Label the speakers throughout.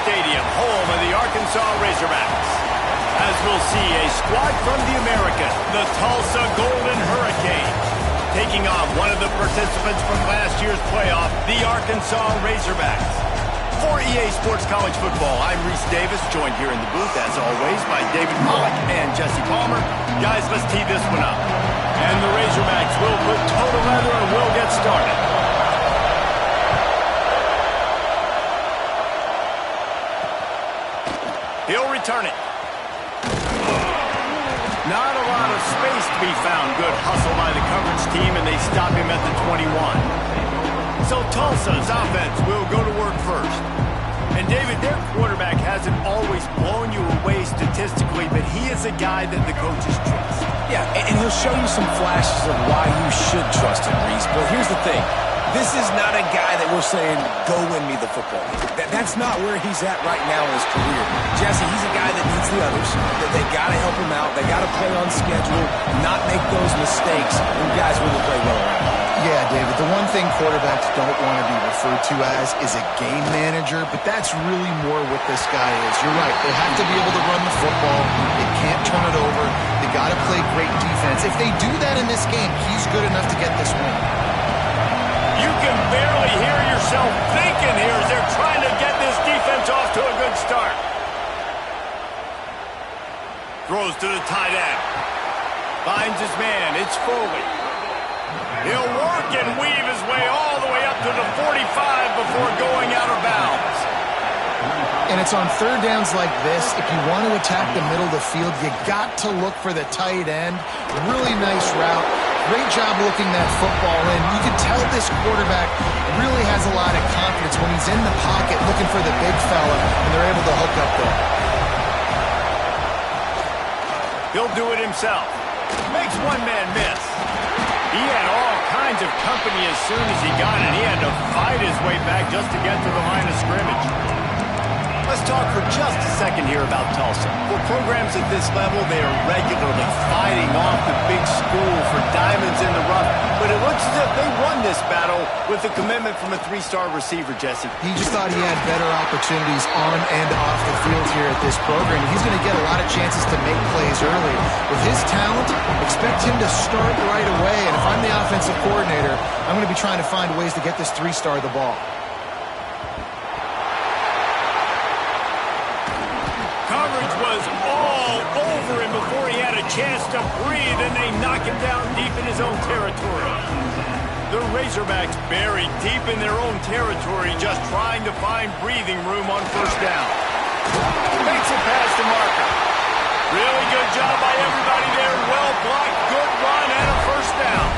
Speaker 1: Stadium, home of the Arkansas Razorbacks. As we'll see, a squad from the American, the Tulsa Golden Hurricanes, taking on one of the participants from last year's playoff, the Arkansas Razorbacks. For EA Sports College Football, I'm Reese Davis, joined here in the booth, as always, by David Pollack and Jesse Palmer. Guys, let's tee this one up. And the Razorbacks will put total leather and we'll get started. He'll return it. Not a lot of space to be found. Good hustle by the coverage team, and they stop him at the 21. So Tulsa's offense will go to work first. And David, their quarterback hasn't always blown you away statistically, but he is a guy that the coaches trust.
Speaker 2: Yeah, and he'll show you some flashes of why you should trust him, Reese. But here's the thing. This is not a guy that we're saying, go win me the football game. That's not where he's at right now in his career. Jesse, he's a guy that needs the others. They got to help him out. They got to play on schedule, not make those mistakes, and guys really play well around.
Speaker 3: Yeah, David, the one thing quarterbacks don't want to be referred to as is a game manager, but that's really more what this guy is. You're right. They have to be able to run the football. They can't turn it over. They got to play great defense. If they do that in this game, he's good enough to get this win.
Speaker 1: You can barely hear yourself thinking here as they're trying to get this defense off to a good start. Throws to the tight end. Finds his man. It's Foley. He'll work and weave his way all the way up to the 45 before going out of bounds.
Speaker 3: And it's on third downs like this. If you want to attack the middle of the field, you got to look for the tight end. Really nice route. Great job looking that football in. You can tell this quarterback really has a lot of confidence when he's in the pocket looking for the big fella, and they're able to hook up there.
Speaker 1: He'll do it himself. Makes one man miss. He had all kinds of company as soon as he got it. He had to fight his way back just to get to the line of scrimmage. Let's talk for just a second here about Tulsa. For programs at this level, they are regularly fighting off the big school for diamonds in the rough. But it looks as if they won this battle with a commitment from a three-star receiver, Jesse.
Speaker 3: He just thought he had better opportunities on and off the field here at this program. He's going to get a lot of chances to make plays early. With his talent, expect him to start right away. And if I'm the offensive coordinator, I'm going to be trying to find ways to get this three-star the ball.
Speaker 1: Coverage was all over him before he had a chance to breathe, and they knock him down deep in his own territory. The Razorbacks buried deep in their own territory, just trying to find breathing room on first down. Makes it past the marker. Really good job by everybody there. Well blocked, good run, and a first down.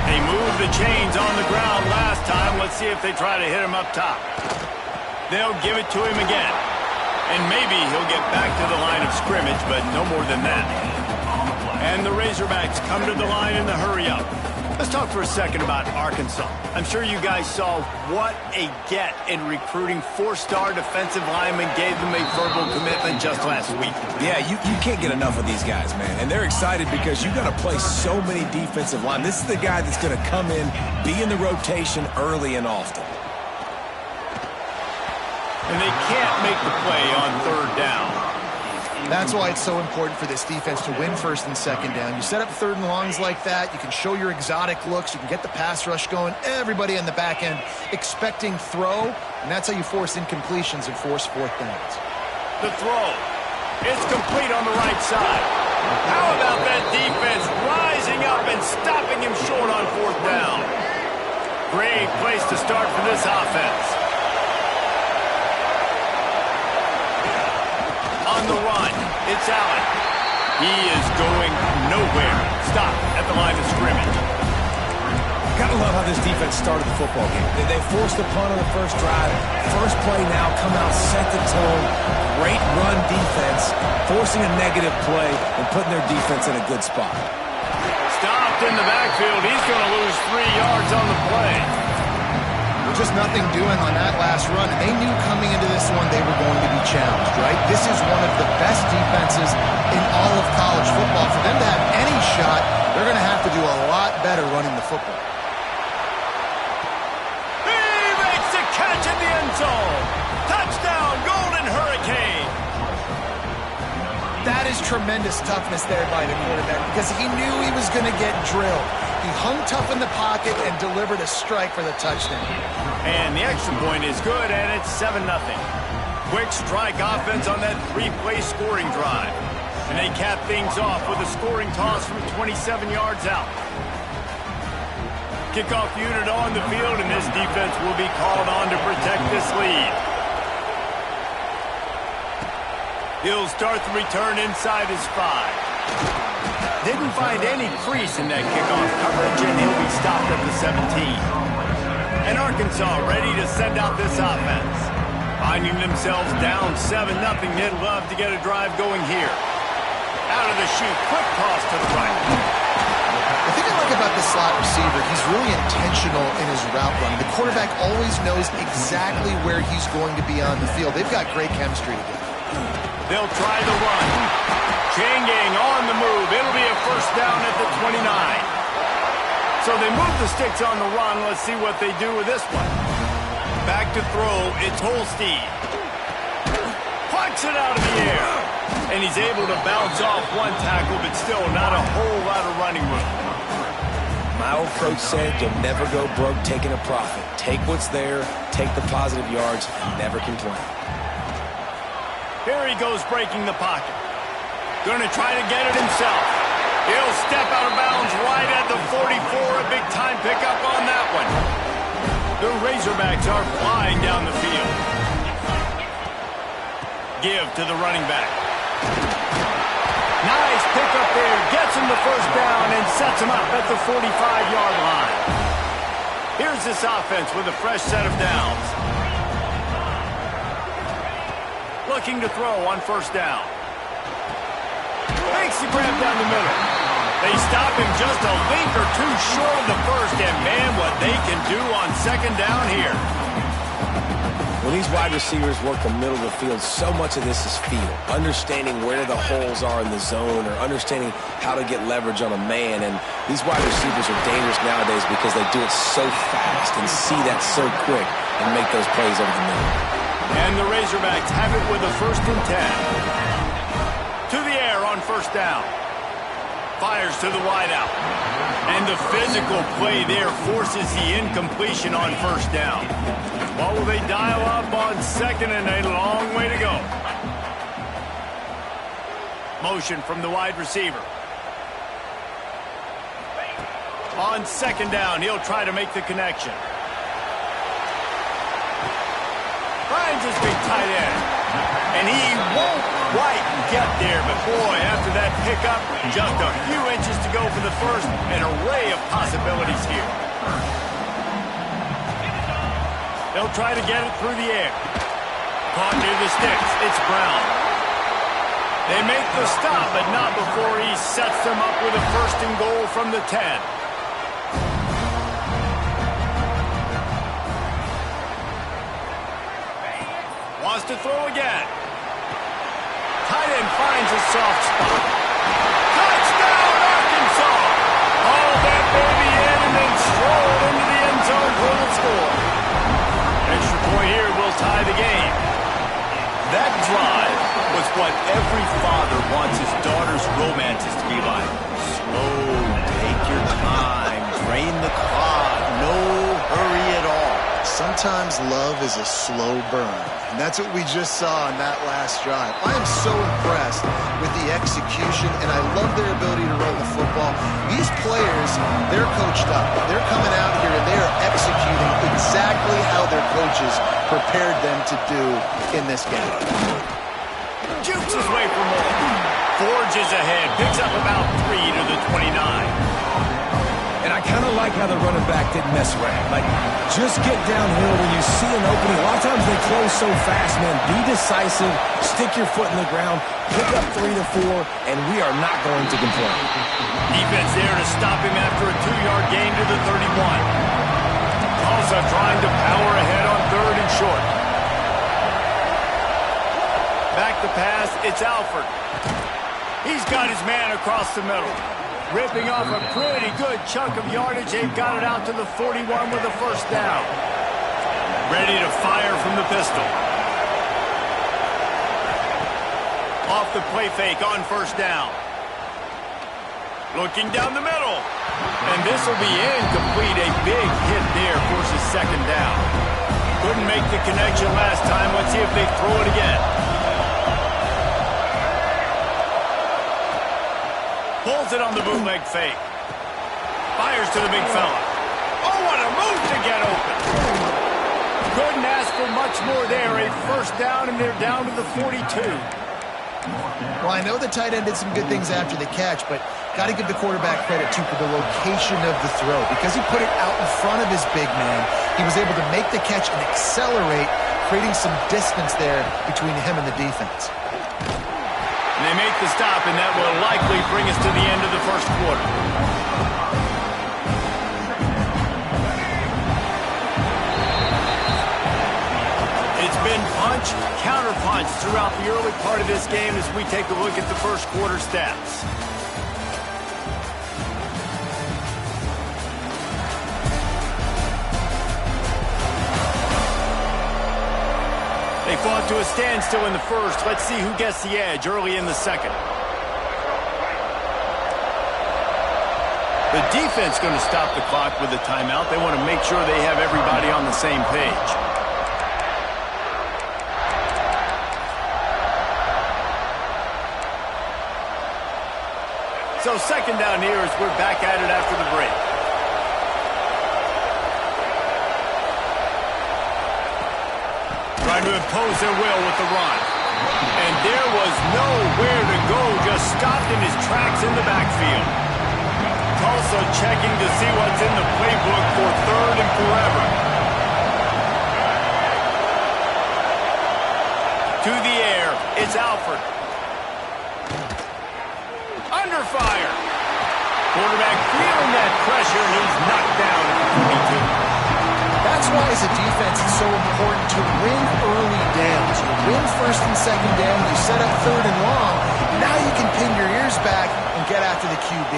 Speaker 1: They moved the chains on the ground last time. Let's see if they try to hit him up top. They'll give it to him again. And maybe he'll get back to the line of scrimmage, but no more than that. And the Razorbacks come to the line in the hurry-up. Let's talk for a second about Arkansas. I'm sure you guys saw what a get in recruiting. Four-star defensive linemen gave them a verbal commitment just last week.
Speaker 2: Yeah, you can't get enough of these guys, man. And they're excited because you've got to play so many defensive line. This is the guy that's going to come in, be in the rotation early and often.
Speaker 1: And they can't make the play on third down.
Speaker 3: That's why it's so important for this defense to win first and second down. You set up third and longs like that, you can show your exotic looks, you can get the pass rush going, everybody on the back end expecting throw, and that's how you force incompletions and force fourth downs.
Speaker 1: The throw. It's complete on the right side. How about that defense rising up and stopping him short on fourth down? Great place to start for this offense. On the run, it's Allen. He is going nowhere. Stop at the line of scrimmage.
Speaker 2: Gotta love how this defense started the football game. They forced the punt on the first drive. First play now, come out, set the tone. Great run defense, forcing a negative play and putting their defense in a good spot.
Speaker 1: Stopped in the backfield. He's going to lose 3 yards on the play.
Speaker 3: Just nothing doing on that last run. And they knew coming into this one they were going to be challenged, right? This is one of the best defenses in all of college football. For them to have any shot, they're going to have to do a lot better running the football.
Speaker 1: He makes the catch in the end zone. Touchdown, go
Speaker 3: That is tremendous toughness there by the quarterback because he knew he was going to get drilled. He hung tough in the pocket and delivered a strike for the touchdown.
Speaker 1: And the extra point is good, and it's 7-0. Quick strike offense on that 3-play scoring drive. And they cap things off with a scoring toss from 27 yards out. Kickoff unit on the field, and this defense will be called on to protect this lead. He'll start the return inside his 5. Didn't find any crease in that kickoff coverage, and he'll be stopped at the 17. And Arkansas ready to send out this offense. Finding themselves down 7-0, they'd love to get a drive going here. Out of the chute, quick toss to the right.
Speaker 3: The thing I like about the slot receiver, he's really intentional in his route running. The quarterback always knows exactly where he's going to be on the field. They've got great chemistry together.
Speaker 1: They'll try the run. Changing on the move. It'll be a first down at the 29. So they move the sticks on the run. Let's see what they do with this one. Back to throw. It's Holstein. Plucks it out of the air. And he's able to bounce off one tackle, but still not a whole lot of running room.
Speaker 2: My old coach said you'll never go broke taking a profit. Take what's there, take the positive yards, and never complain.
Speaker 1: Here he goes breaking the pocket. Gonna try to get it himself. He'll step out of bounds right at the 44. A big time pickup on that one. The Razorbacks are flying down the field. Give to the running back. Nice pickup there. Gets him the first down and sets him up at the 45-yard line. Here's this offense with a fresh set of downs. Looking to throw on first down. Makes the grab down the middle. They stop him just a link or two short of the first, and man, what they can do on second down here.
Speaker 2: When these wide receivers work the middle of the field, so much of this is feel. Understanding where the holes are in the zone or understanding how to get leverage on a man. And these wide receivers are dangerous nowadays because they do it so fast and see that so quick and make those plays over the middle.
Speaker 1: And the Razorbacks have it with a 1st and 10. To the air on first down. Fires to the wideout. And the physical play there forces the incompletion on first down. What will they dial up on second, and a long way to go. Motion from the wide receiver. On second down, he'll try to make the connection. Finds his big tight end. And he won't quite get there, but boy, after that pickup, just a few inches to go for the first. An array of possibilities here. They'll try to get it through the air. Caught near the sticks. It's Brown. They make the stop, but not before he sets them up with a 1st and goal from the 10. Wants to throw again. Tight end finds a soft spot. Touchdown, Arkansas! Haul that baby in and then stroll into the end zone for the score. Extra point here will tie the game. That drive was what every father wants his daughter's romances to be like. Slow, take your time, drain the clock, no hurry at all.
Speaker 3: Sometimes love is a slow burn, and that's what we just saw on that last drive. I am so impressed with the execution, and I love their ability to run the football. These players, they're coached up. They're coming out here, and they are executing exactly how their coaches prepared them to do in this game.
Speaker 1: Jukes his way for more. Forges ahead, picks up about 3 to the 29.
Speaker 2: And I kind of like how the running back didn't mess around. Like, just get downhill when you see an opening. A lot of times they close so fast, man. Be decisive, stick your foot in the ground, pick up 3 to 4, and we are not going to complain.
Speaker 1: Defense there to stop him after a 2-yard gain to the 31. Tulsa trying to power ahead on 3rd and short. Back to pass, it's Alford. He's got his man across the middle. Ripping off a pretty good chunk of yardage. They've got it out to the 41 with a 1st down. Ready to fire from the pistol. Off the play fake on first down. Looking down the middle. And this will be incomplete. A big hit there forces second down. Couldn't make the connection last time. Let's see if they throw it again. Pulls it on the bootleg fake. Fires to the big fella. Oh, what a move to get open. Couldn't ask for much more there. A first down, and they're down to the 42.
Speaker 3: Well, I know the tight end did some good things after the catch, but got to give the quarterback credit, too, for the location of the throw. Because he put it out in front of his big man, he was able to make the catch and accelerate, creating some distance there between him and the defense.
Speaker 1: And they make the stop, and that will likely bring us to the end of the first quarter. It's been punch, counter-punch throughout the early part of this game as we take a look at the first quarter stats. They fought to a standstill in the first. Let's see who gets the edge early in the second. The defense going to stop the clock with a timeout. They want to make sure they have everybody on the same page. So second down here as we're back at it after the break. Trying to impose their will with the run. And there was nowhere to go, just stopped in his tracks in the backfield. Tulsa checking to see what's in the playbook for third and forever. To the air, it's Alford. Under fire. Quarterback feeling that pressure, and he's knocked down at the 22.
Speaker 3: That's why, as a defense, it's so important to win early downs. You win first and second down, you set up third and long. Now you can pin your ears back and get after the QB.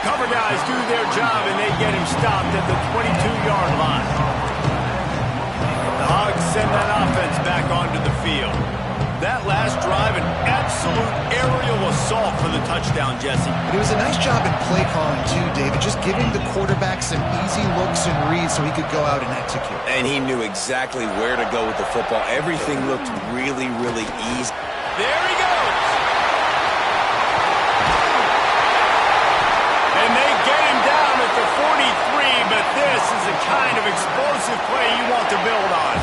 Speaker 1: Cover guys do their job, and they get him stopped at the 22-yard line. The Hogs send that offense back onto the field. That last drive, an absolute aerial assault for the touchdown, Jesse.
Speaker 3: It was a nice job in play calling, too, David, just giving the quarterback some easy looks and reads so he could go out and execute.
Speaker 2: And he knew exactly where to go with the football. Everything looked really, really easy.
Speaker 1: There he goes. And they get him down at the 43, but this is the kind of explosive play you want to build on.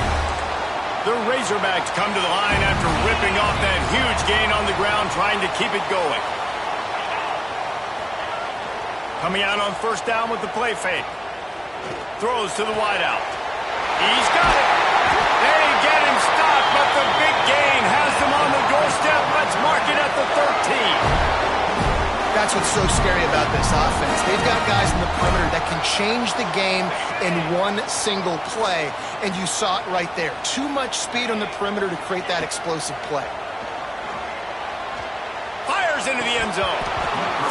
Speaker 1: The Razorbacks come to the line after ripping off that huge gain on the ground, trying to keep it going. Coming out on first down with the play fake. Throws to the wideout. He's got it. They get him stopped, but the big gain has them on the doorstep. Let's mark it at the 13.
Speaker 3: That's what's so scary about this offense. They've got guys in the perimeter that can change the game in one single play, and you saw it right there. Too much speed on the perimeter to create that explosive play.
Speaker 1: Fires into the end zone.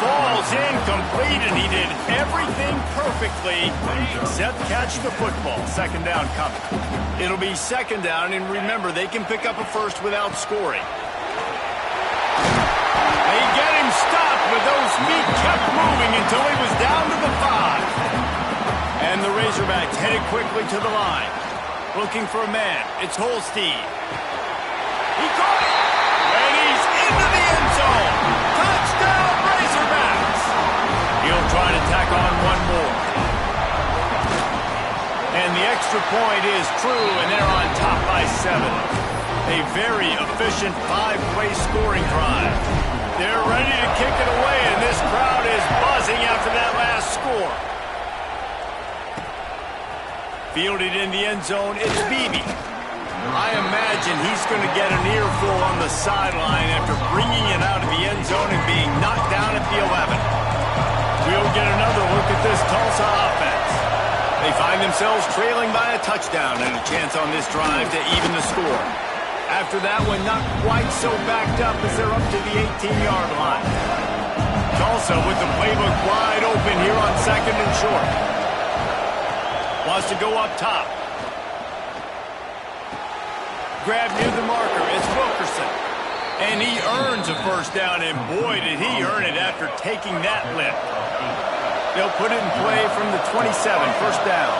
Speaker 1: Falls incomplete, and he did everything perfectly except catch the football. Second down coming. It'll be second down, and remember, they can pick up a first without scoring. They get him stopped, but those feet kept moving until he was down to the 5. And the Razorbacks headed quickly to the line. Looking for a man. It's Holstein. He caught it! And he's into the end zone! Touchdown, Razorbacks! He'll try to tack on one more. And the extra point is true, and they're on top by 7. A very efficient 5-play scoring drive. They're ready to kick it away, and this crowd is buzzing after that last score. Fielded in the end zone, it's Beebe. I imagine he's going to get an earful on the sideline after bringing it out of the end zone and being knocked down at the 11. We'll get another look at this Tulsa offense. They find themselves trailing by a touchdown and a chance on this drive to even the score. After that one, not quite so backed up as they're up to the 18-yard line. Tulsa with the playbook wide open here on second and short. Wants to go up top. grab near the marker. It's Wilkerson. And he earns a first down, and boy, did he earn it after taking that lift. They'll put it in play from the 27, first down.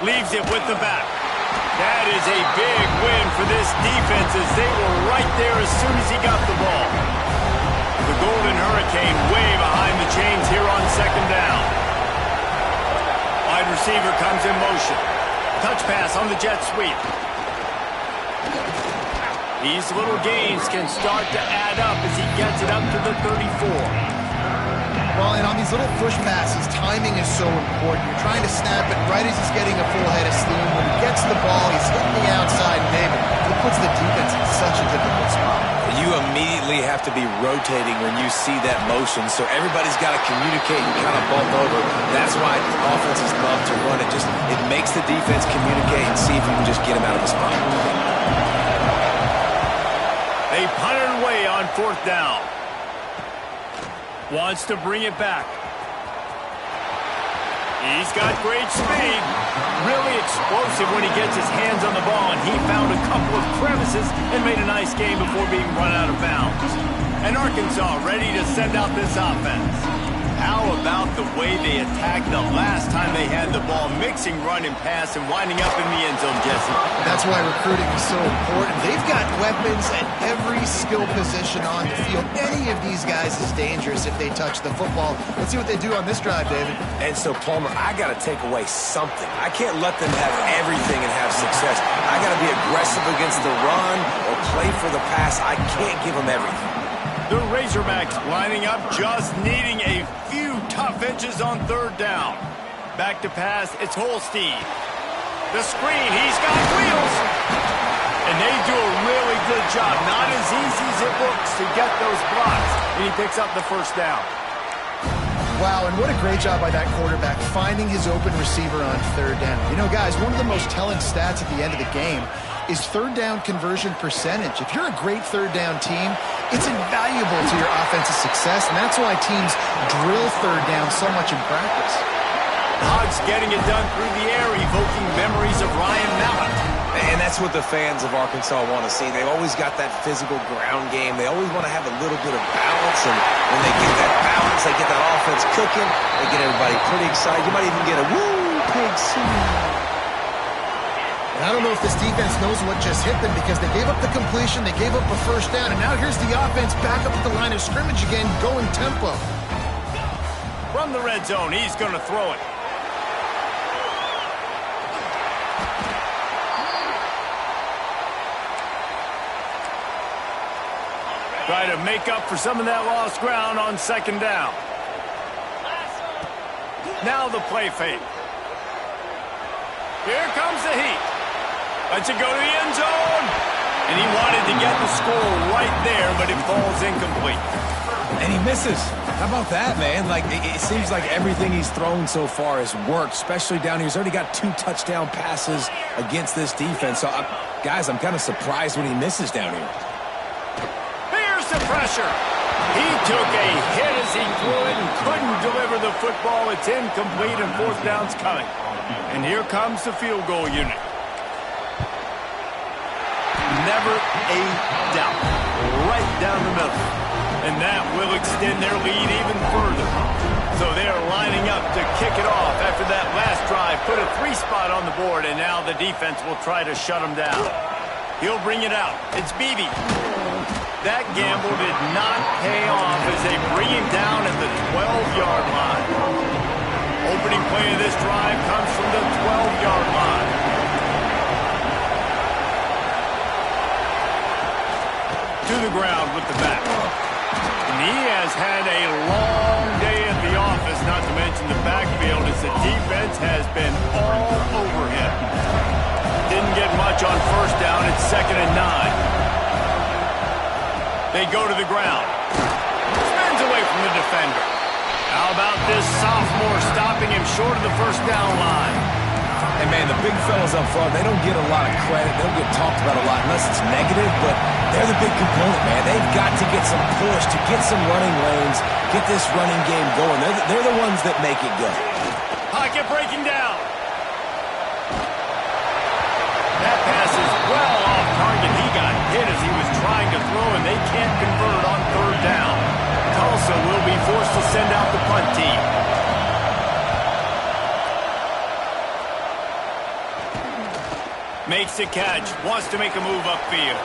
Speaker 1: Leaves it with the back. That is a big win for this defense as they were right there as soon as he got the ball. The Golden Hurricane way behind the chains here on second down. Wide receiver comes in motion. Touch pass on the jet sweep. These little gains can start to add up as he gets it up to the 34.
Speaker 3: Well, and on these little push passes, timing is so important. You're trying to snap it right as he's getting a full head of steam. When he gets the ball, he's hitting the outside, and David, it puts the defense in such a difficult spot.
Speaker 2: You immediately have to be rotating when you see that motion, so everybody's got to communicate and kind of bump over. That's why offenses love to run it. It makes the defense communicate and see if you can just get him out of his spot.
Speaker 1: They punt it away on fourth down. Wants to bring it back. He's got great speed. Really explosive when he gets his hands on the ball, and he found a couple of crevices and made a nice game before being run out of bounds. And Arkansas ready to send out this offense. How about the way they attacked the last time they had the ball, mixing run and pass and winding up in the end zone, Jesse?
Speaker 3: That's why recruiting is so important. They've got weapons at every skill position on the field. Any of these guys is dangerous if they touch the football. Let's see what they do on this drive, David.
Speaker 2: And so, Palmer, I got to take away something. I can't let them have everything and have success. I got to be aggressive against the run or play for the pass. I can't give them everything.
Speaker 1: The Razorbacks lining up, just needing a few tough inches on third down. Back to pass, it's Holstein. The screen, he's got wheels. And they do a really good job. Not as easy as it looks to get those blocks. And he picks up the first down.
Speaker 3: Wow, and what a great job by that quarterback finding his open receiver on third down. You know, guys, one of the most telling stats at the end of the game is third down conversion percentage. If you're a great third down team, it's invaluable to your offensive success, and that's why teams drill third down so much in practice.
Speaker 1: Hogs getting it done through the air, evoking memories of Ryan Mallett.
Speaker 2: And that's what the fans of Arkansas want to see. They've always got that physical ground game. They always want to have a little bit of balance, and when they get that balance, they get that offense cooking, they get everybody pretty excited. You might even get a woo, Pig City.
Speaker 3: I don't know if this defense knows what just hit them because they gave up the completion, they gave up a first down, and now here's the offense back up at the line of scrimmage again, going tempo.
Speaker 1: From the red zone, he's going to throw it. Try to make up for some of that lost ground on second down. Now the play fake. Here comes the heat. Lets it go to the end zone. And he wanted to get the score right there, but it falls incomplete.
Speaker 2: And he misses. How about that, man? Like, it seems like everything he's thrown so far has worked, especially down here. He's already got 2 touchdown passes against this defense. So, guys, I'm kind of surprised when he misses down here.
Speaker 1: Here's the pressure. He took a hit as he threw it and couldn't deliver the football. It's incomplete, and fourth down's coming. And here comes the field goal unit. Never a doubt. Right down the middle. And that will extend their lead even further. So they're lining up to kick it off after that last drive. Put a 3 spot on the board, and now the defense will try to shut them down. He'll bring it out. It's Beebe. That gamble did not pay off as they bring him down at the 12-yard line. Opening play of this drive comes from the 12-yard line. To the ground with the back. And he has had a long day at the office, not to mention the backfield, as the defense has been all over him. Didn't get much on first down. It's 2nd and 9. They go to the ground. Spins away from the defender. How about this sophomore stopping him short of the first down line?
Speaker 2: And, man, the big fellas up front, they don't get a lot of credit. They don't get talked about a lot unless it's negative, but they're the big component, man. They've got to get some push, to get some running lanes, get this running game going. They're the ones that make it go.
Speaker 1: Pocket breaking down. hit as he was trying to throw, and they can't convert on third down. Tulsa will be forced to send out the punt team. Makes the catch, wants to make a move upfield.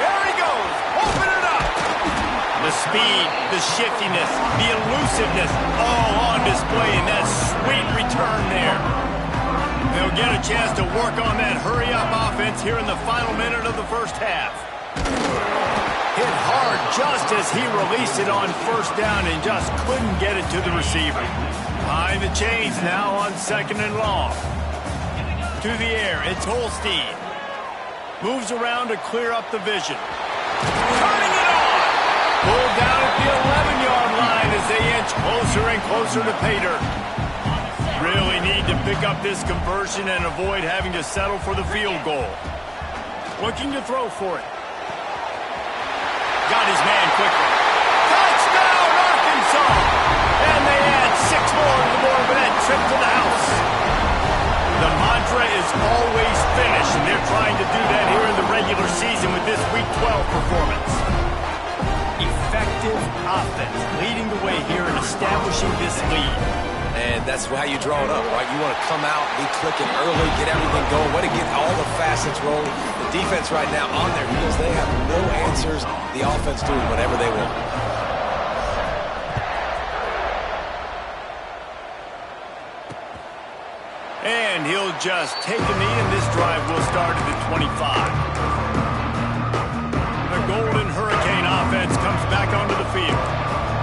Speaker 1: There he goes, open it up. The speed, the shiftiness, the elusiveness, all on display in that sweet return there. They'll get a chance to work on that hurry-up offense here in the final minute of the first half. Hit hard just as he released it on first down and just couldn't get it to the receiver. Behind the chains now on second and long. To the air, it's Holstein. Moves around to clear up the vision. Turning it on! Pulled down at the 11-yard line as they inch closer and closer to pay dirt. Really need to pick up this conversion and avoid having to settle for the field goal. Looking to throw for it. Got his man quickly. Touchdown, Arkansas! And they add 6 more to the board with that trip to the house. The mantra is always finish, and they're trying to do that here in the regular season with this Week 12 performance. Effective offense leading the way here and establishing this lead.
Speaker 2: And that's how you draw it up, right? You want to come out, be clicking early, get everything going, way to get all the facets rolling. The defense right now on their heels, they have no answers. The offense doing whatever they want.
Speaker 1: And he'll just take a knee, and this drive will start at the 25. The Golden Hurricane offense comes back onto the field.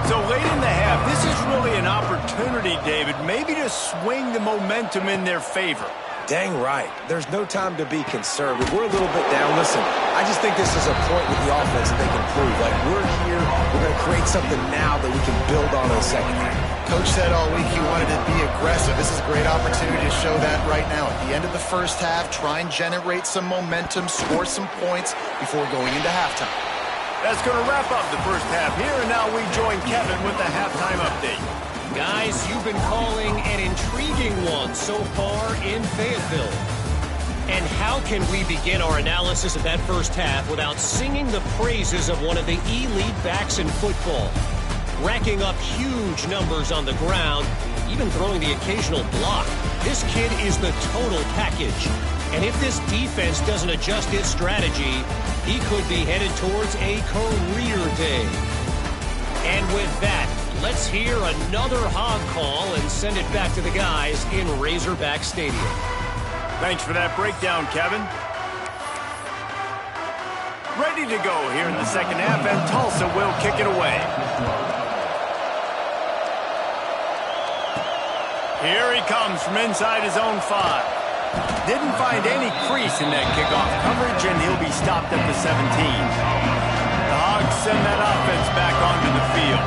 Speaker 1: So late in the half, this is really an opportunity, David, maybe to swing the momentum in their favor.
Speaker 2: Dang right. There's no time to be conservative. We're a little bit down. Listen, I just think this is a point with the offense that they can prove. Like, we're here, we're going to create something now that we can build on in the second half.
Speaker 3: Coach said all week he wanted to be aggressive. This is a great opportunity to show that right now. At the end of the first half, try and generate some momentum, score some points before going into halftime.
Speaker 1: That's going to wrap up the first half here, and now we join Kevin with the halftime update.
Speaker 4: Guys, you've been calling an intriguing one so far in Fayetteville. And how can we begin our analysis of that first half without singing the praises of one of the elite backs in football? Racking up huge numbers on the ground, even throwing the occasional block. This kid is the total package. And if this defense doesn't adjust its strategy, he could be headed towards a career day. And with that, let's hear another hog call and send it back to the guys in Razorback Stadium.
Speaker 1: Thanks for that breakdown, Kevin. Ready to go here in the second half, and Tulsa will kick it away. Here he comes from inside his own 5. Didn't find any crease in that kickoff coverage, and he'll be stopped at the 17. The Hogs send that offense back onto the field.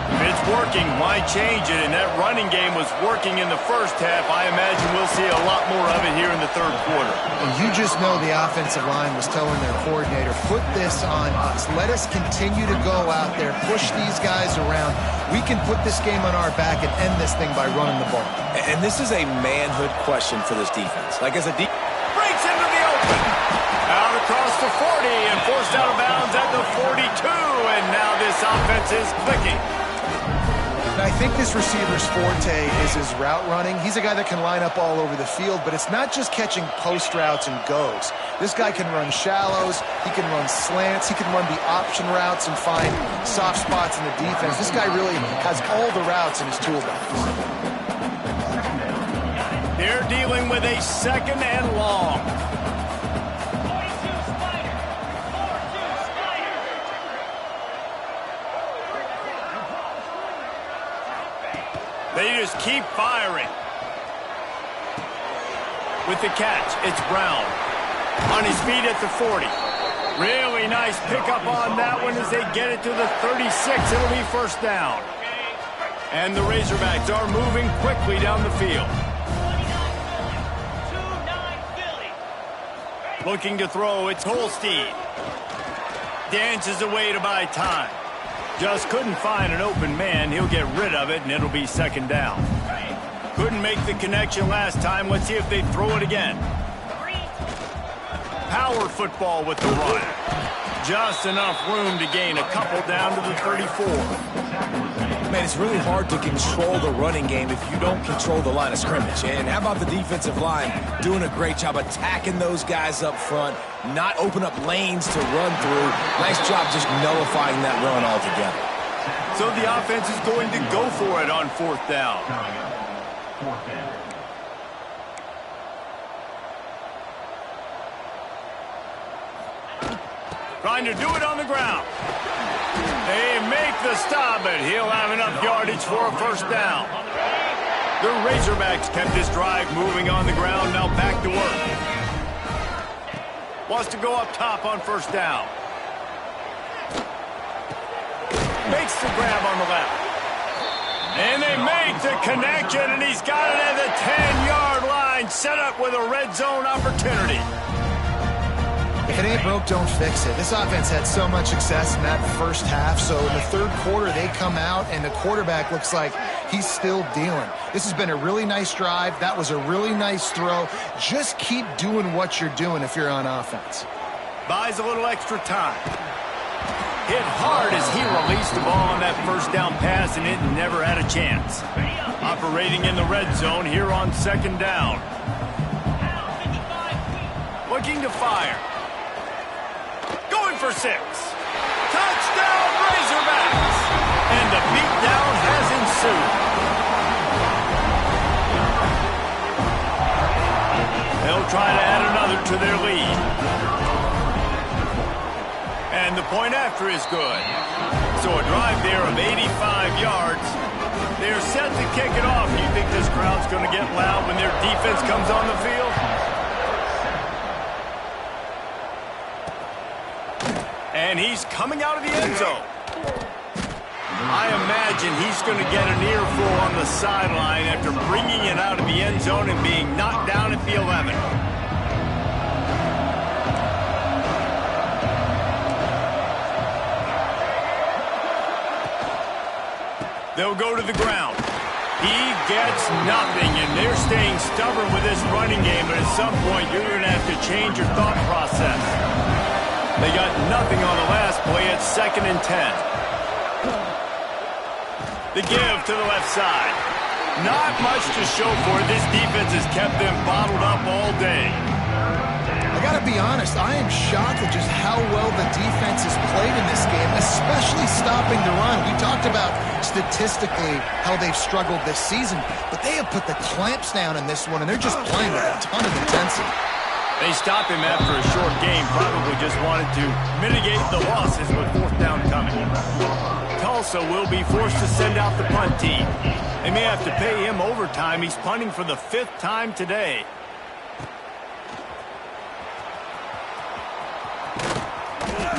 Speaker 1: If it's working, why change it? And that running game was working in the first half. I imagine we'll see a lot more of it here in the third quarter.
Speaker 3: And you just know the offensive line was telling their coordinator, put this on us. Let us continue to go out there, push these guys around. We can put this game on our back and end this thing by running the ball.
Speaker 2: And this is a manhood question for this defense. Like, as a
Speaker 1: breaks into the open. Out across the 40 and forced out of bounds at the 42. And now this offense is clicking.
Speaker 3: And I think this receiver's forte is his route running. He's a guy that can line up all over the field, but it's not just catching post routes and goes. This guy can run shallows, he can run slants, he can run the option routes and find soft spots in the defense. This guy really has all the routes in his toolbox.
Speaker 1: They're dealing with a second and long. They just keep firing. With the catch, it's Brown. On his feet at the 40. Really nice pickup on that one as they get it to the 36. It'll be first down. And the Razorbacks are moving quickly down the field. Looking to throw, it's Holstein. Dances away to buy time. Just couldn't find an open man. He'll get rid of it, and it'll be second down. Couldn't make the connection last time. Let's see if they throw it again. power football with the run. Just enough room to gain a couple down to the 34.
Speaker 2: Man, it's really hard to control the running game if you don't control the line of scrimmage. And how about the defensive line doing a great job attacking those guys up front, not open up lanes to run through. Nice job just nullifying that run altogether.
Speaker 1: So the offense is going to go for it on 4th down. Trying to do it on the ground. They make the stop, but he'll have enough yardage for a 1st down. The Razorbacks kept this drive moving on the ground, now back to work. Wants to go up top on 1st down. Makes the grab on the left. And they make the connection, and he's got it at the 10-yard line, set up with a red zone opportunity.
Speaker 3: If it ain't broke, don't fix it. This offense had so much success in that first half, so in the 3rd quarter, they come out, and the quarterback looks like he's still dealing. This has been a really nice drive. That was a really nice throw. Just keep doing what you're doing if you're on offense.
Speaker 1: Buys a little extra time. Hit hard as he released the ball on that 1st down pass, and it never had a chance. Operating in the red zone here on 2nd down. Looking to fire. Going for 6. Touchdown, Razorbacks! And the beatdown has ensued. They'll try to add another to their lead. And the point after is good. So a drive there of 85 yards. They're set to kick it off. Do you think this crowd's going to get loud when their defense comes on the field? And he's coming out of the end zone. I imagine he's going to get an earful on the sideline after bringing it out of the end zone and being knocked down at the 11. They'll go to the ground. He gets nothing, and they're staying stubborn with this running game, but at some point you're going to have to change your thought process. They got nothing on the last play. It's 2nd and 10. The give to the left side. Not much to show for it. This defense has kept them bottled up all day.
Speaker 3: I got to be honest, I am shocked at just how well the defense has played in this game, especially stopping the run. We talked about statistically how they've struggled this season, but they have put the clamps down in this one, and they're just playing with a ton of intensity.
Speaker 1: They stopped him after a short game, probably just wanted to mitigate the losses with 4th down coming. Tulsa will be forced to send out the punt team. They may have to pay him overtime. He's punting for the 5th time today.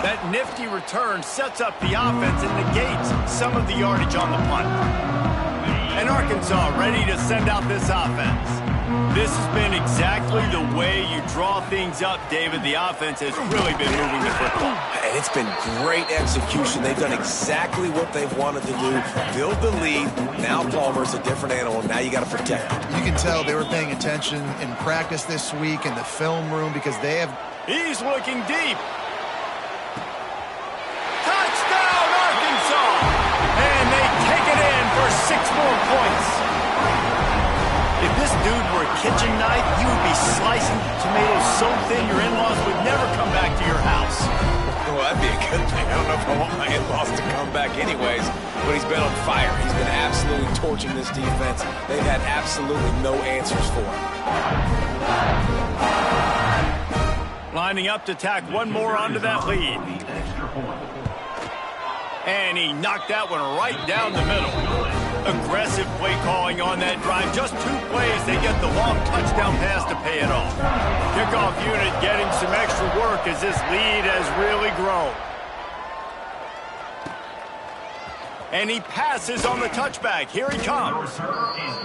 Speaker 1: That nifty return sets up the offense and negates some of the yardage on the punt. And Arkansas ready to send out this offense. This has been exactly the way you draw things up, David. The offense has really been moving the football.
Speaker 2: And it's been great execution. They've done exactly what they've wanted to do. Build the lead. Now Palmer's a different animal. Now you got to protect him.
Speaker 3: You can tell they were paying attention in practice this week in the film room because they have...
Speaker 1: He's looking deep. Touchdown, Arkansas! And they take it in for 6 more points. If this dude were a kitchen knife, you would be slicing tomatoes so thin your in-laws would never come back to your house.
Speaker 2: Well, that'd be a good thing. I don't know if I want my in-laws to come back anyways, but he's been on fire. He's been absolutely torching this defense. They've had absolutely no answers for him.
Speaker 1: Lining up to tack one more onto that lead. And he knocked that one right down the middle. Aggressive play calling on that drive. Just 2 plays, they get the long touchdown pass to pay it off. Kickoff unit getting some extra work as this lead has really grown. And he passes on the touchback. Here he comes.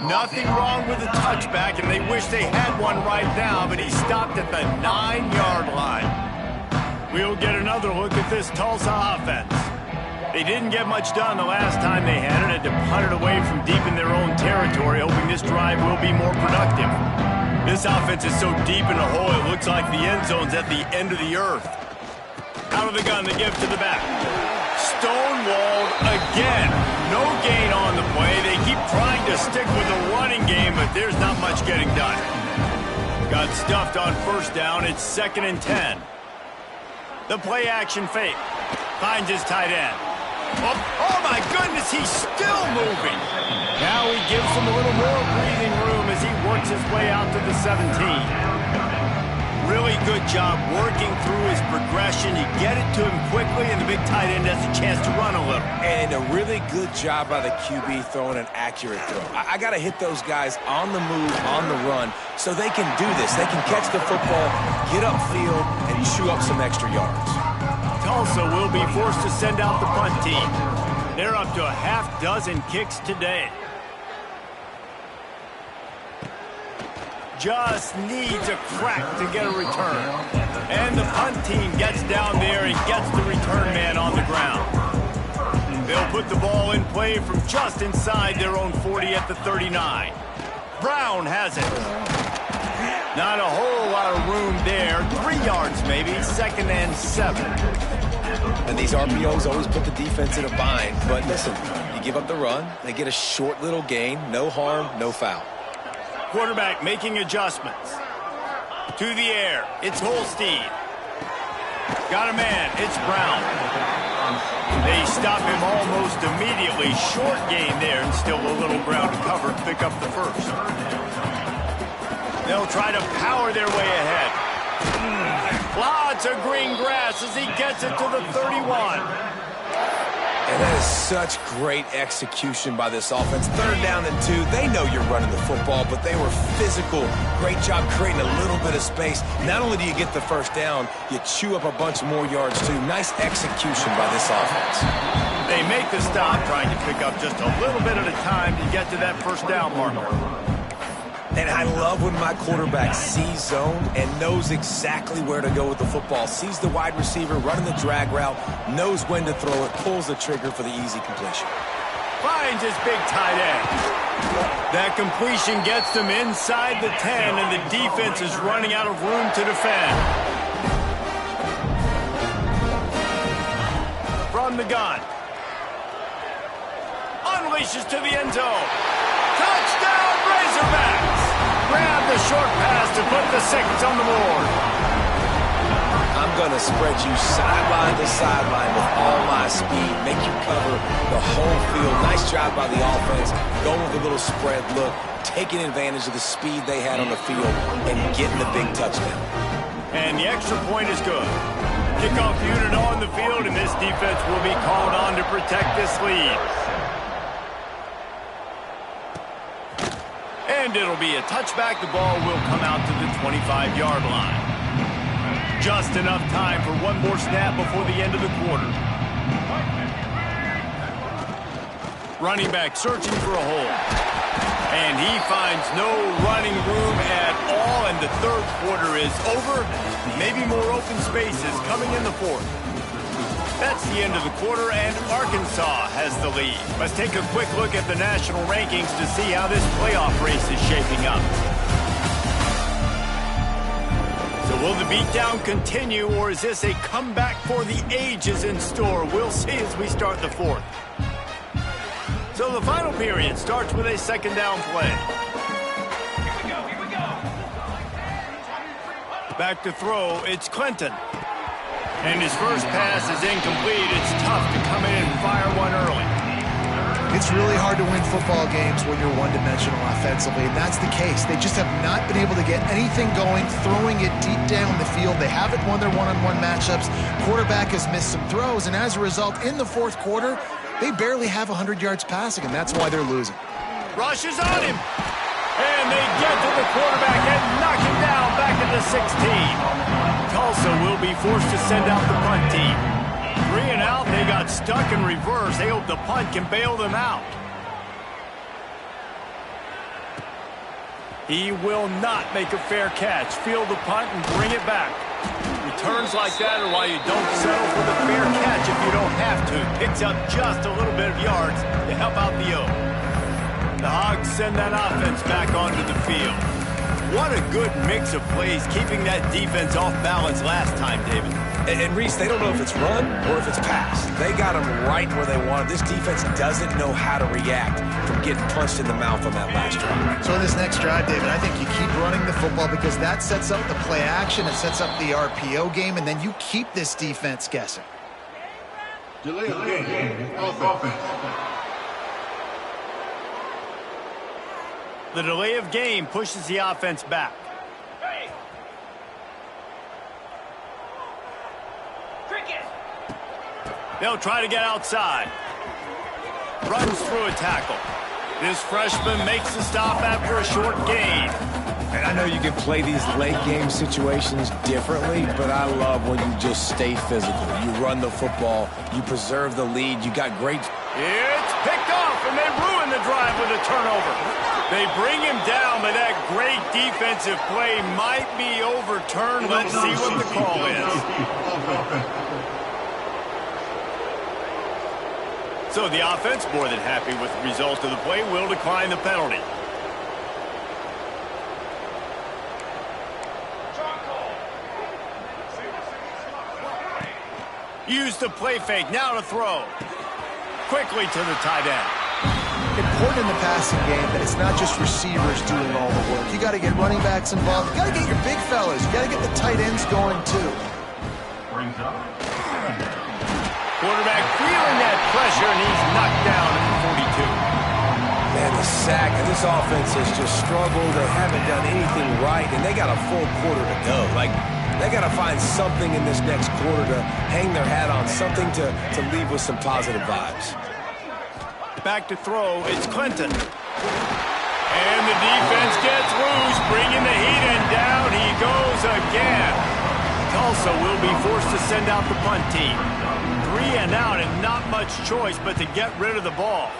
Speaker 1: Nothing wrong with the touchback, and they wish they had one right now, but he stopped at the 9-yard line. We'll get another look at this Tulsa offense. They didn't get much done the last time they had it to punt it away from deep in their own territory, hoping this drive will be more productive. This offense is so deep in the hole, it looks like the end zone's at the end of the earth. Out of the gun, they give to the back. Stonewalled again. No gain on the play. They keep trying to stick with the running game, but there's not much getting done. Got stuffed on first down. It's 2nd and 10. The play action fake. Finds his tight end. Oh my goodness, he's still moving. Now he gives him a little more breathing room as he works his way out to the 17. Really good job working through his progression. You get it to him quickly, and the big tight end has a chance to run a little.
Speaker 2: And a really good job by the QB throwing an accurate throw. I got to hit those guys on the move, on the run, so they can do this. They can catch the football, get upfield, and chew up some extra yards.
Speaker 1: Tulsa will be forced to send out the punt team. They're up to a half dozen kicks today. Just needs a crack to get a return. And the punt team gets down there and gets the return man on the ground. They'll put the ball in play from just inside their own 40 at the 39. Brown has it. Not a whole lot of room there. 3 yards maybe, 2nd and 7.
Speaker 2: And these RPOs always put the defense in a bind. But listen, you give up the run, they get a short little gain. No harm, no foul.
Speaker 1: Quarterback making adjustments. To the air, it's Holstein. Got a man, it's Brown. They stop him almost immediately. Short gain there, and still a little ground to cover to pick up the first. They'll try to power their way ahead. Lots of green grass as he gets it to the 31.
Speaker 2: And that is such great execution by this offense. 3rd down and 2. They know you're running the football, but they were physical. Great job creating a little bit of space. Not only do you get the first down, you chew up a bunch more yards too. Nice execution by this offense.
Speaker 1: They make the stop, trying to pick up just a little bit at a time to get to that first down marker.
Speaker 2: And I love when my quarterback sees zone and knows exactly where to go with the football. Sees the wide receiver running the drag route, knows when to throw it, pulls the trigger for the easy completion.
Speaker 1: Finds his big tight end. That completion gets them inside the 10, and the defense is running out of room to defend. From the gun. Unleashes to the end zone. Touchdown, Razorbacks! Grab the short pass to put the 6 on the board.
Speaker 2: I'm going to spread you sideline to sideline with all my speed, make you cover the whole field. Nice job by the offense, going with a little spread look, taking advantage of the speed they had on the field, and getting the big touchdown.
Speaker 1: And the extra point is good. Kickoff unit on the field, and this defense will be called on to protect this lead. And it'll be a touchback. The ball will come out to the 25-yard line. Just enough time for one more snap before the end of the quarter. Running back searching for a hole. And he finds no running room at all, and the 3rd quarter is over. Maybe more open spaces coming in the 4th. That's the end of the quarter, and Arkansas has the lead. Let's take a quick look at the national rankings to see how this playoff race is shaping up. So will the beatdown continue, or is this a comeback for the ages in store? We'll see as we start the 4th. So the final period starts with a 2nd down play. Here we go. Back to throw, it's Clinton. And his first pass is incomplete. It's tough to come in and fire one early.
Speaker 3: It's really hard to win football games when you're one-dimensional offensively, and that's the case. They just have not been able to get anything going, throwing it deep down the field. They haven't won their one-on-one matchups. Quarterback has missed some throws, and as a result, in the 4th quarter, they barely have 100 yards passing, and that's why they're losing.
Speaker 1: Rushes on him. And they get to the quarterback and knock him down back at the 16. Tulsa will be forced to send out the punt team. 3 and out, they got stuck in reverse. They hope the punt can bail them out. He will not make a fair catch. Field the punt and bring it back. Returns like that are why you don't settle for the fair catch if you don't have to. Picks up just a little bit of yards to help out the O. The Hogs send that offense back onto the field. What a good mix of plays, keeping that defense off balance last time, David.
Speaker 2: And Reese, they don't know if it's run or if it's pass. They got them right where they want it. This defense doesn't know how to react from getting punched in the mouth on that last drive.
Speaker 3: So in this next drive, David, I think you keep running the football because that sets up the play action, it sets up the RPO game, and then you keep this defense guessing.
Speaker 5: Delay of game. Offense.
Speaker 1: The delay of game pushes the offense back. They'll try to get outside. Runs through a tackle. This freshman makes the stop after a short gain.
Speaker 2: And I know you can play these late game situations differently, but I love when you just stay physical. You run the football, you preserve the lead, you got great...
Speaker 1: It's picked off, and they ruin the drive with a turnover. They bring him down, but that great defensive play might be overturned. Let's see what the call is. So the offense, more than happy with the result of the play, will decline the penalty. Use the play fake, now to throw. Quickly to the tight end.
Speaker 3: Important in the passing game that it's not just receivers doing all the work. You got to get running backs involved. You got to get your big fellas. You got to get the tight ends going too.
Speaker 1: Quarterback feeling that pressure, and he's knocked down at the 42.
Speaker 2: Man, the sack, and this offense has just struggled. They haven't done anything right, and they got a full quarter to go. Like, they got to find something in this next quarter to hang their hat on, something to leave with some positive vibes.
Speaker 1: Back to throw, it's Clinton. And the defense gets loose, bringing the heat, and down he goes again. Tulsa will be forced to send out the punt team. 3 and out, and not much choice but to get rid of the ball.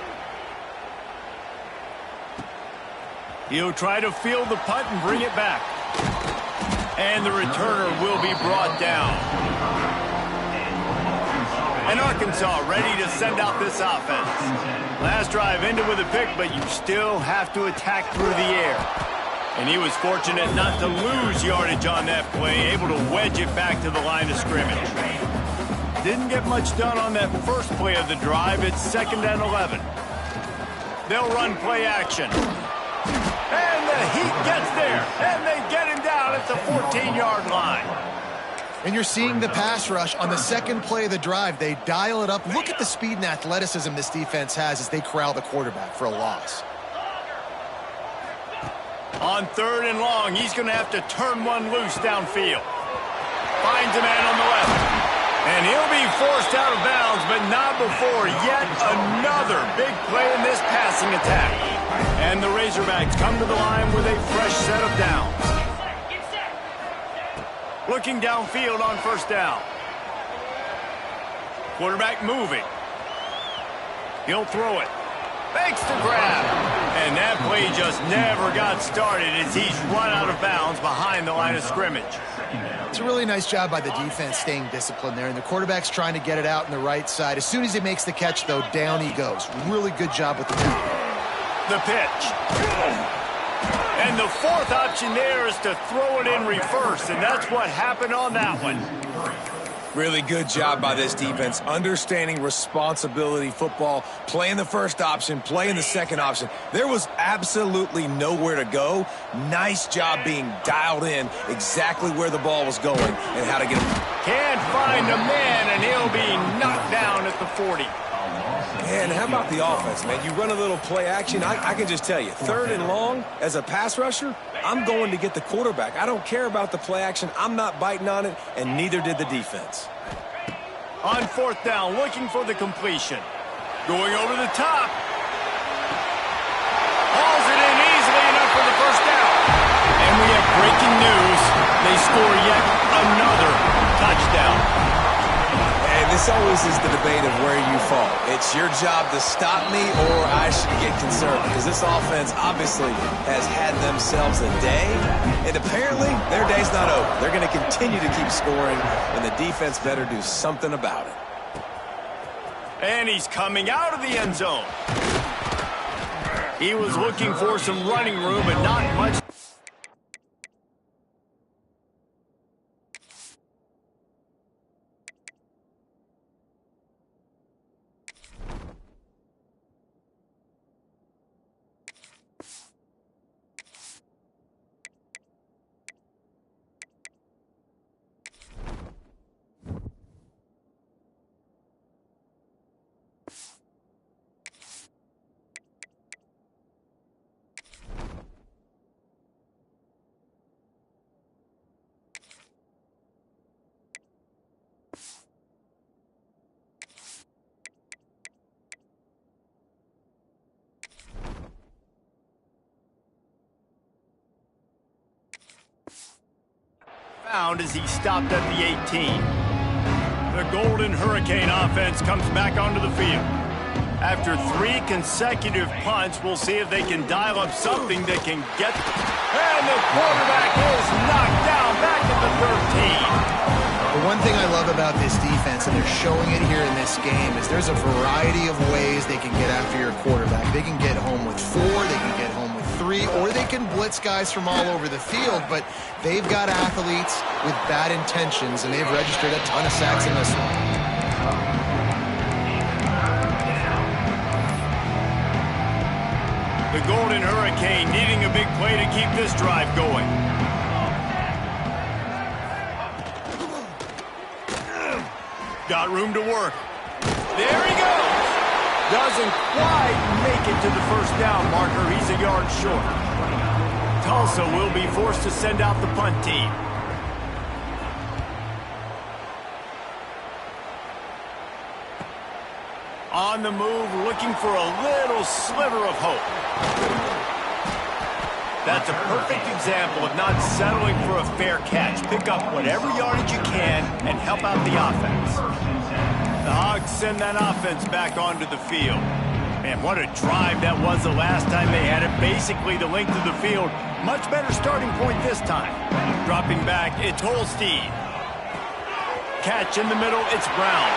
Speaker 1: He'll try to field the punt and bring it back. And the returner will be brought down. And Arkansas ready to send out this offense. Last drive ended with a pick, but you still have to attack through the air. And he was fortunate not to lose yardage on that play, able to wedge it back to the line of scrimmage. Didn't get much done on that first play of the drive. It's 2nd and 11. They'll run play action. And the Heat gets there, and they get him down at the 14-yard line.
Speaker 3: And you're seeing the pass rush on the second play of the drive. They dial it up. Look at the speed and athleticism this defense has as they corral the quarterback for a loss.
Speaker 1: On 3rd and long, he's going to have to turn one loose downfield. Finds a man on the left. And he'll be forced out of bounds, but not before yet another big play in this passing attack. And the Razorbacks come to the line with a fresh set of downs. Looking downfield on 1st down. Quarterback moving. He'll throw it. Fakes the grab. And that play just never got started as he's run out of bounds behind the line of scrimmage.
Speaker 3: It's a really nice job by the defense staying disciplined there, and the quarterback's trying to get it out on the right side. As soon as he makes the catch, though, down he goes. Really good job with the tackle.
Speaker 1: The pitch. And the 4th option there is to throw it in reverse, and that's what happened on that one.
Speaker 2: Really good job by this defense, understanding responsibility football, playing the first option, playing the second option. There was absolutely nowhere to go. Nice job being dialed in exactly where the ball was going and how to get him.
Speaker 1: Can't find a man, and he'll be knocked down at the 40.
Speaker 2: And how about the offense, man? You run a little play action. I can just tell you, 3rd and long, as a pass rusher, I'm going to get the quarterback. I don't care about the play action. I'm not biting on it, and neither did the defense.
Speaker 1: On 4th down, looking for the completion. Going over the top. Hauls it in easily enough for the 1st down. And we have breaking news. They score yet another touchdown.
Speaker 2: And this always is the debate of where you fall. It's your job to stop me or I should get concerned because this offense obviously has had themselves a day, and apparently their day's not over. They're going to continue to keep scoring, and the defense better do something about it.
Speaker 1: And he's coming out of the end zone. He was looking for some running room, but not much. As he stopped at the 18. The Golden Hurricane offense comes back onto the field. After 3 consecutive punts, we'll see if they can dial up something that can get... And the quarterback is knocked down back at the 13.
Speaker 3: The one thing I love about this defense, and they're showing it here in this game, is there's a variety of ways they can get after your quarterback. They can get home with 4, they can get home with 3, or they can blitz guys from all over the field, but they've got athletes with bad intentions, and they've registered a ton of sacks in this one.
Speaker 1: The Golden Hurricane needing a big play to keep this drive going. Got room to work. There he goes. Doesn't quite make it to the first down marker. He's a yard short. Tulsa will be forced to send out the punt team. On the move, looking for a little sliver of hope. That's a perfect example of not settling for a fair catch. Pick up whatever yardage you can and help out the offense. The Hogs send that offense back onto the field. Man, what a drive that was the last time they had it. Basically the length of the field. Much better starting point this time. Dropping back, it's Holstein. Catch in the middle, it's Brown.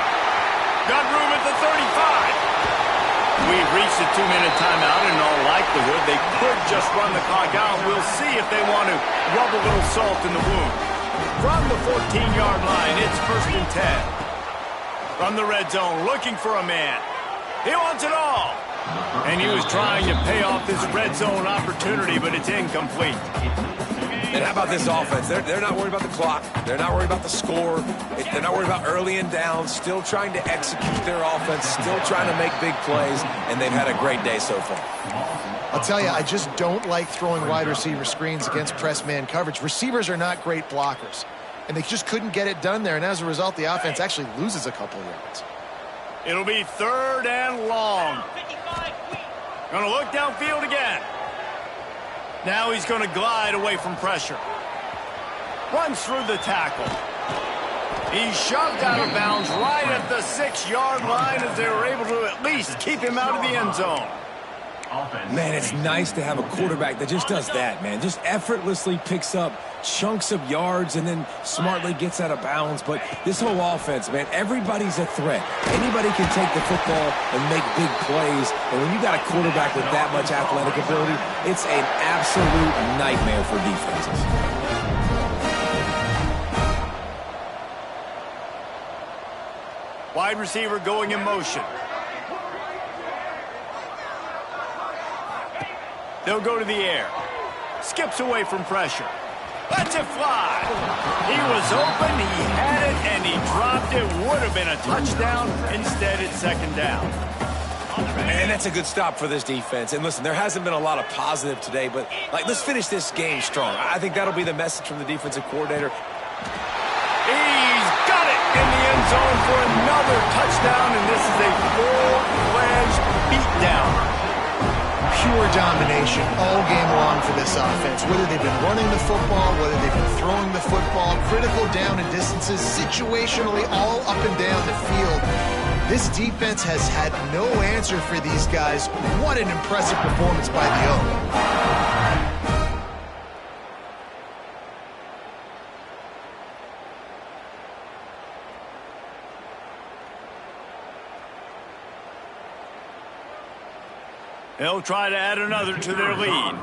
Speaker 1: Got room at the 35. We've reached a 2-minute timeout, and in all likelihood, they could just run the clock out. We'll see if they want to rub a little salt in the wound. From the 14-yard line, it's 1st and 10. From the red zone, looking for a man. He wants it all. And he was trying to pay off this red zone opportunity, but it's incomplete.
Speaker 2: And how about this offense? They're not worried about the clock. They're not worried about the score. They're not worried about early and down. Still trying to execute their offense. Still trying to make big plays. And they've had a great day so far.
Speaker 3: I'll tell you, I just don't like throwing wide receiver screens against press man coverage. Receivers are not great blockers. And they just couldn't get it done there. And as a result, the offense actually loses a couple yards.
Speaker 1: It'll be 3rd and long. Gonna look downfield again. Now he's going to glide away from pressure. Runs through the tackle. He's shoved out of bounds right at the 6-yard line as they were able to at least keep him out of the end zone.
Speaker 2: Man, it's nice to have a quarterback that just does that, man. Just effortlessly picks up chunks of yards and then smartly gets out of bounds. But this whole offense, man, everybody's a threat. Anybody can take the football and make big plays. And when you got a quarterback with that much athletic ability, it's an absolute nightmare for defenses.
Speaker 1: Wide receiver going in motion. They'll go to the air. Skips away from pressure. Lets it fly. He was open, he had it, and he dropped it. Would have been a touchdown. Instead, it's 2nd down.
Speaker 2: And that's a good stop for this defense. And listen, there hasn't been a lot of positive today, but let's finish this game strong. I think that'll be the message from the defensive coordinator.
Speaker 1: He's got it in the end zone for another touchdown, and this is a full-fledged beatdown.
Speaker 3: Pure domination all game long for this offense. Whether they've been running the football, whether they've been throwing the football, critical down and distances, situationally all up and down the field. This defense has had no answer for these guys. What an impressive performance by the O.
Speaker 1: They'll try to add another to their lead.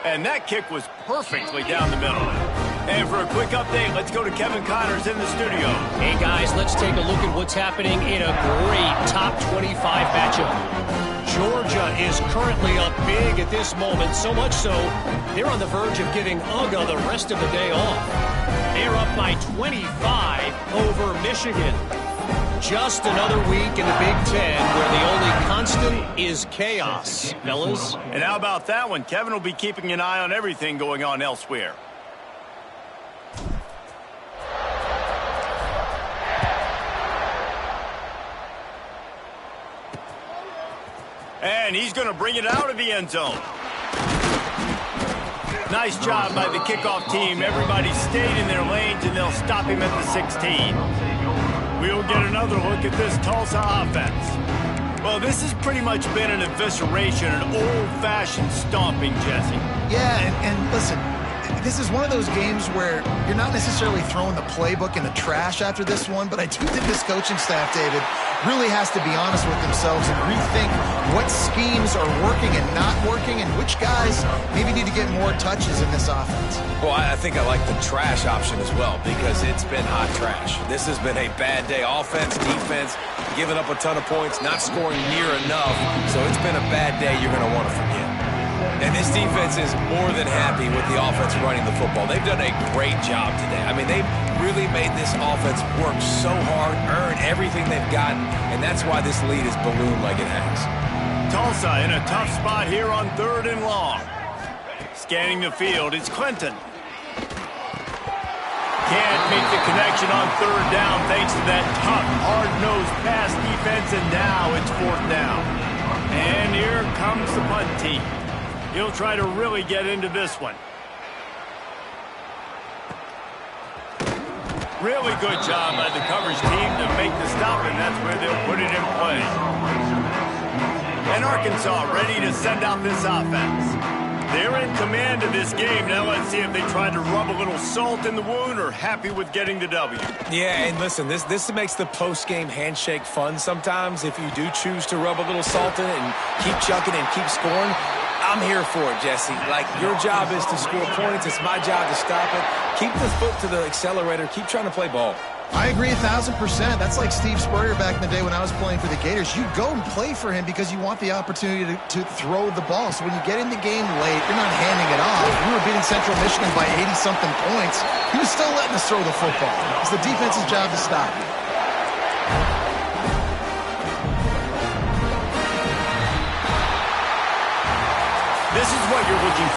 Speaker 1: And that kick was perfectly down the middle. And for a quick update, let's go to Kevin Connors in the studio.
Speaker 4: Hey, guys, let's take a look at what's happening in a great top 25 matchup. Georgia is currently up big at this moment, so much so they're on the verge of giving UGA the rest of the day off. They're up by 25 over Michigan. Just another week in the Big Ten where the only constant is chaos, fellas.
Speaker 1: And how about that one? Kevin will be keeping an eye on everything going on elsewhere. And he's going to bring it out of the end zone. Nice job by the kickoff team. Everybody stayed in their lanes, and they'll stop him at the 16. We'll get another look at this Tulsa offense. Well, this has pretty much been an evisceration, an old-fashioned stomping, Jesse.
Speaker 3: Yeah, and listen, this is one of those games where you're not necessarily throwing the playbook in the trash after this one, but I do think this coaching staff, David, really has to be honest with themselves and rethink what schemes are working and not working and which guys maybe need to get more touches in this offense.
Speaker 2: Well, I think I like the trash option as well because it's been hot trash. This has been a bad day. Offense, defense, giving up a ton of points, not scoring near enough. So it's been a bad day you're going to want to forget. And this defense is more than happy with the offense running the football. They've done a great job today. I mean, they've really made this offense work so hard, earn everything they've gotten, and that's why this lead is ballooned like it has.
Speaker 1: Tulsa in a tough spot here on 3rd and long. Scanning the field, it's Clinton. Can't make the connection on 3rd down thanks to that tough, hard-nosed pass defense, and now it's 4th down. And here comes the punt team. He'll try to really get into this one. Really good job by the coverage team to make the stop, and that's where they'll put it in play. And Arkansas ready to send out this offense. They're in command of this game. Now let's see if they try to rub a little salt in the wound or happy with getting the W.
Speaker 2: Yeah, and listen, this makes the post-game handshake fun sometimes if you do choose to rub a little salt in it and keep chucking and keep scoring. I'm here for it, Jesse. Like, your job is to score points. It's my job to stop it. Keep the foot to the accelerator. Keep trying to play ball.
Speaker 3: I agree 1,000%. That's like Steve Spurrier back in the day when I was playing for the Gators. You go and play for him because you want the opportunity to throw the ball. So when you get in the game late, you're not handing it off. We were beating Central Michigan by 80-something points. He was still letting us throw the football. It's the defense's job to stop you.
Speaker 1: This is what you're looking for.